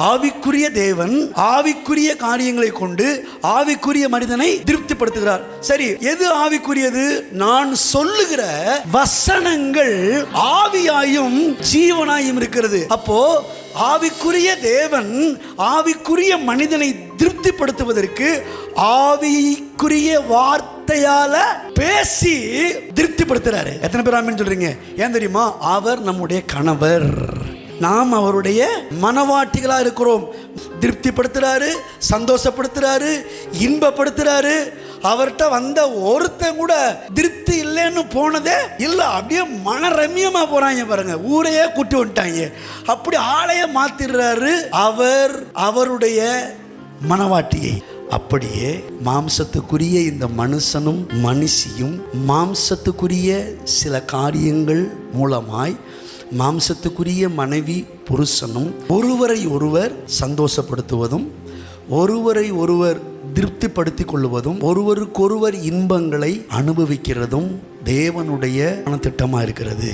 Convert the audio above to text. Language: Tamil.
ஆவிக்குரிய தேவன் ஆவிக்குரிய காரியங்களை கொண்டு ஆவிக்குரிய மனிதனை திருப்திப்படுத்துகிறார். சரி, எது ஆவிக்குரியது? நான் சொல்லுகிற வசனங்கள் ஆவியாயும் ஜீவனாயும் இருக்கிறது. அப்போ ஆவிக்குரிய தேவன் ஆவிக்குரிய மனிதனை திருப்திப்படுத்துவதற்கு ஆவிக்குரிய வார்த்தையால பேசி திருப்திப்படுத்துறாரு. எத்தனை பேர் ஆமென் சொல்றீங்க? ஏன் தெரியுமா? அவர் நம்முடைய கணவர், நாம் அவருடைய மனவாட்டிகளா இருக்கிறோம். திருப்திப்படுத்துறாரு, சந்தோஷப்படுத்துறாரு, இன்பப்படுத்துறாரு. அவர்கிட்ட வந்த ஒருத்தன் கூட திருப்தி இல்லைன்னு போனதே இல்லை. அப்படியே மனரம்யமா போறாங்க பாருங்க, ஊரையே கூட்டி வந்துட்டாங்க. அப்படி ஆளைய மாத்திடுறாரு அவர் அவருடைய மனவாட்டியை. அப்படியே மாம்சத்துக்குரிய இந்த மனுஷனும் மனுஷியும் மாம்சத்துக்குரிய சில காரியங்கள் மூலமாய் மாம்சத்துக்குரிய மனைவி புருஷனும் ஒருவரை ஒருவர் சந்தோஷப்படுத்துவதும் ஒருவரை ஒருவர் திருப்திப்படுத்திக் கொள்வதும் ஒருவருக்கொருவர் இன்பங்களை அனுபவிக்கிறதும் தேவனுடைய திட்டமா இருக்கிறது.